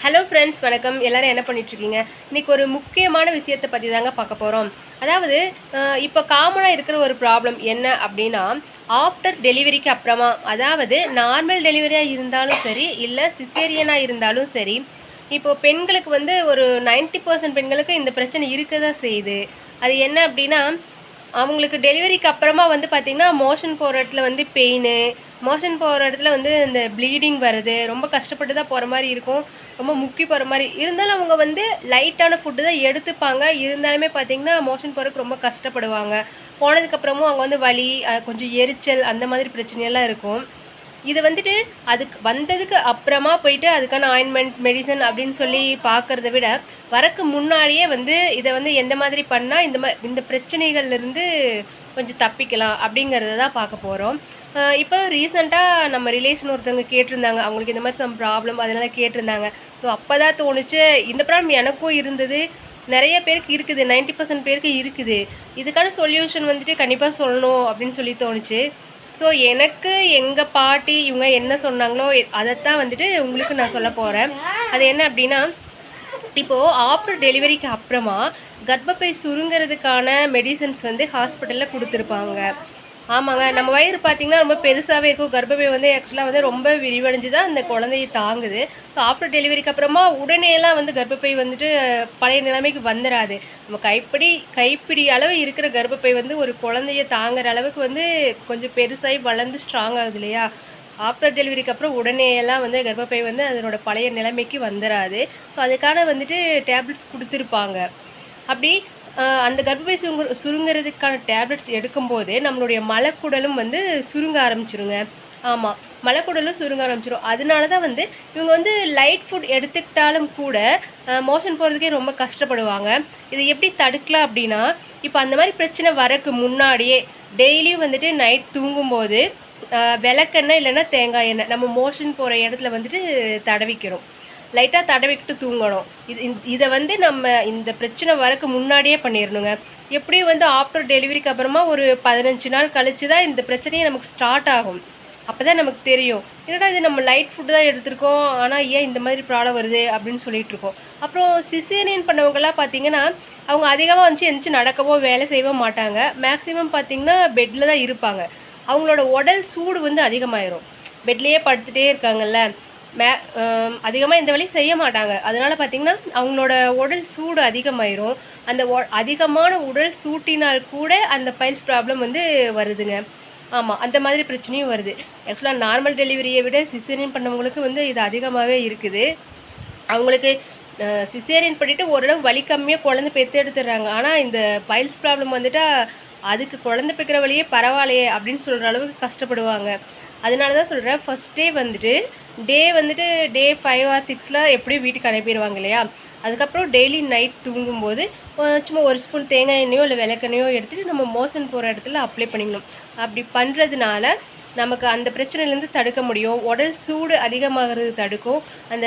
Hello friends, வணக்கம். எல்லாரும் என்ன பண்ணிட்டுருக்கீங்க? இன்றைக்கி ஒரு முக்கியமான விஷயத்தை பற்றி தாங்க பார்க்க போகிறோம். அதாவது இப்போ காமனாக இருக்கிற ஒரு ப்ராப்ளம் என்ன அப்படின்னா, ஆஃப்டர் டெலிவரிக்கு அப்புறமா, அதாவது நார்மல் டெலிவரியாக இருந்தாலும் சரி, இல்லை சிசேரியனாக இருந்தாலும் சரி, இப்போது பெண்களுக்கு வந்து ஒரு 90% பெண்களுக்கு இந்த பிரச்சனை இருக்க தான் செய்யுது. அது என்ன அப்படின்னா, அவங்களுக்கு டெலிவரிக்கு அப்புறமா வந்து பார்த்திங்கன்னா, மோஷன் போகிற இடத்துல வந்து பெயினு, மோஷன் போகிற இடத்துல வந்து இந்த ப்ளீடிங் வருது. ரொம்ப கஷ்டப்பட்டு தான் போகிற மாதிரி இருக்கும். ரொம்ப முக்கி போகிற மாதிரி இருந்தாலும் அவங்க வந்து லைட்டான ஃபுட்டு தான் எடுத்துப்பாங்க. இருந்தாலுமே பார்த்திங்கன்னா, மோஷன் போகிறதுக்கு ரொம்ப கஷ்டப்படுவாங்க. போனதுக்கப்புறமும் அவங்க வந்து வலி, கொஞ்சம் எரிச்சல் அந்த மாதிரி பிரச்சனையெல்லாம் இருக்கும். இது வந்துட்டு அதுக்கு வந்ததுக்கு அப்புறமா போயிட்டு அதுக்கான ஆயின்மெண்ட், மெடிசன் அப்படின்னு சொல்லி பார்க்குறத விட, வரக்கு முன்னாடியே வந்து இதை வந்து எந்த மாதிரி பண்ணால் இந்த பிரச்சனைகள்லேருந்து கொஞ்சம் தப்பிக்கலாம் அப்படிங்கிறத தான் பார்க்க போகிறோம். இப்போ ரீசெண்டாக நம்ம ரிலேஷன் ஒருத்தவங்க கேட்டிருந்தாங்க. அவங்களுக்கு இந்த மாதிரி ப்ராப்ளம் அதனால் கேட்டிருந்தாங்க. ஸோ அப்போ தான் தோணுச்சு, இந்த ப்ராப்ளம் எனக்கும் இருந்தது, நிறைய பேருக்கு இருக்குது, 90% பேருக்கு இருக்குது. இதுக்கான சொல்யூஷன் வந்துட்டு கண்டிப்பாக சொல்லணும் அப்படின்னு சொல்லி தோணுச்சு. ஸோ எனக்கு எங்கள் பாட்டி இவங்க என்ன சொன்னாங்களோ அதைத்தான் வந்துட்டு உங்களுக்கு நான் சொல்ல போகிறேன். அது என்ன அப்படின்னா, இப்போது ஆஃப்டர் டெலிவரிக்கு அப்புறமா கர்ப்பப்பை சுருங்கிறதுக்கான மெடிசன்ஸ் வந்து ஹாஸ்பிட்டலில் கொடுத்துருப்பாங்க. ஆமாங்க, நம்ம வயிறு பார்த்திங்கன்னா ரொம்ப பெருசாகவே இருக்கும். கர்ப்பப்பை வந்து ஆக்சுவலாக வந்து ரொம்ப விரிவடைஞ்சு தான் அந்த குழந்தைய தாங்குது. ஸோ ஆஃப்டர் டெலிவரிக்கு அப்புறமா உடனேலாம் வந்து கர்ப்பப்பை வந்துட்டு பழைய நிலைமைக்கு வந்துடாது. நம்ம கைப்பிடி அளவு இருக்கிற கர்ப்பப்பை வந்து ஒரு குழந்தைய தாங்குற அளவுக்கு வந்து கொஞ்சம் பெருசாகி வளர்ந்து ஸ்ட்ராங் ஆகுது இல்லையா? ஆஃப்டர் டெலிவரிக்கு அப்புறம் உடனேயெல்லாம் வந்து கர்ப்பப்பை வந்து அதனோட பழைய நிலைமைக்கு வந்துடாது. ஸோ அதுக்கான வந்துட்டு டேப்லெட்ஸ் கொடுத்துருப்பாங்க. அப்படி அந்த கர்ப்பப்பை சுருங்கிறதுக்கான டேப்லெட்ஸ் எடுக்கும்போது நம்மளுடைய மலக்குடலும் வந்து சுருங்க ஆரம்பிச்சிருங்க. ஆமாம், மலக்குடலும் சுருங்க ஆரம்பிச்சிடும். அதனால தான் வந்து இவங்க வந்து லைட் ஃபுட் எடுத்துக்கிட்டாலும் கூட மோஷன் போகிறதுக்கே ரொம்ப கஷ்டப்படுவாங்க. இதை எப்படி தடுக்கலாம் அப்படின்னா, இப்போ அந்த மாதிரி பிரச்சனை வரக்கு முன்னாடியே டெய்லியும் வந்துட்டு நைட் தூங்கும்போது விளக்கெண்ணெய் இல்லைன்னா தேங்காய் எண்ணெய் நம்ம மோஷன் போகிற இடத்துல வந்துட்டு தடவிக்கிறோம். லைட்டாக தடவிக்கிட்டு தூங்கணும். இதை வந்து நம்ம இந்த பிரச்சனை வரக்கு முன்னாடியே பண்ணிடணுங்க. எப்படியும் வந்து ஆஃப்டர் டெலிவரிக்கு அப்புறமா ஒரு 15 நாள் கழித்து தான் இந்த பிரச்சனையே நமக்கு ஸ்டார்ட் ஆகும். அப்போ தான் நமக்கு தெரியும், என்னடா இது நம்ம லைட் ஃபுட்டு தான் எடுத்திருக்கோம், ஆனால் ஏன் இந்த மாதிரி ப்ராப்ளம் வருது அப்படின்னு சொல்லிட்டு இருக்கோம். அப்புறம் சிசேரியன் பண்ணவங்கலாம் பார்த்திங்கன்னா, அவங்க அதிகமாக வந்து எந்திரிச்சு நடக்கவோ வேலை செய்யவோ மாட்டாங்க. மேக்ஸிமம் பார்த்திங்கன்னா பெட்டில் தான் இருப்பாங்க. அவங்களோட உடல் சூடு வந்து அதிகமாயிரும். பெட்லேயே படுத்துகிட்டே இருக்காங்கல்ல, அதிகமாக இந்த வேலையும் செய்ய மாட்டாங்க. அதனால் பார்த்திங்கன்னா அவங்களோட உடல் சூடு அதிகமாயிரும். அந்த அதிகமான உடல் சூட்டினால் கூட அந்த பைல்ஸ் ப்ராப்ளம் வந்து வருதுங்க. ஆமாம், அந்த மாதிரி பிரச்சனையும் வருது. ஆக்சுவலாக நார்மல் டெலிவரியை விட சிசேரியன் பண்ணவங்களுக்கு வந்து இது அதிகமாகவே இருக்குது. அவங்களுக்கு சிசேரியன் பண்ணிவிட்டு ஓரளவு வலி கம்மியாக குழந்தை பெற்று எடுத்துடுறாங்க. ஆனால் இந்த பைல்ஸ் ப்ராப்ளம் வந்துட்டால் அதுக்கு குழந்தை பெக்கிற வழியே பரவாயில்லையே அப்படின்னு சொல்கிற அளவுக்கு கஷ்டப்படுவாங்க. அதனால தான் சொல்கிறேன், ஃபஸ்ட் டே வந்துட்டு டே 5 or 6ல் எப்படியும் வீட்டுக்கு அனுப்பிடுவாங்க இல்லையா? அதுக்கப்புறம் டெய்லி நைட் தூங்கும்போது சும்மா ஒரு ஸ்பூன் தேங்காய் எண்ணெயோ இல்லை விளக்கெண்ணையோ எடுத்துகிட்டு நம்ம மோஷன் போகிற இடத்துல அப்ளை பண்ணிக்கணும். அப்படி பண்ணுறதுனால நமக்கு அந்த பிரச்சனையிலேருந்து தடுக்க முடியும். உடல் சூடு அதிகமாகிறது தடுக்கும். அந்த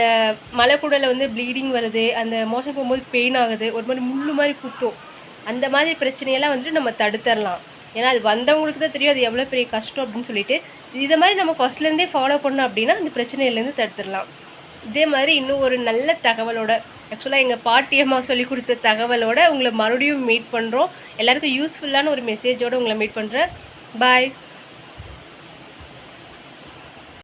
மலைக்குடலில் வந்து ப்ளீடிங் வருது, அந்த மோஷன் போகும்போது பெயின் ஆகுது, ஒரு மாதிரி முள்ளு மாதிரி குத்தும். அந்த மாதிரி பிரச்சனையெல்லாம் வந்துட்டு நம்ம தடுத்துடலாம். ஏன்னா அது வந்தவங்களுக்கு தான் தெரியும் அது எவ்வளோ பெரிய கஷ்டம் அப்படின்னு சொல்லிட்டு, இதை மாதிரி நம்ம ஃபஸ்ட்லேருந்தே ஃபாலோ பண்ணோம் அப்படின்னா அந்த பிரச்சனையிலேருந்து தடுத்துடலாம். இதே மாதிரி இன்னும் ஒரு நல்ல தகவலோட, ஆக்சுவலாக எங்கள் பாட்டியம்மா சொல்லி கொடுத்த தகவலோட உங்களை மறுபடியும் மீட் பண்ணுறோம். எல்லாருக்கும் யூஸ்ஃபுல்லான ஒரு மெசேஜோடு உங்களை மீட் பண்ணுறேன். பாய்.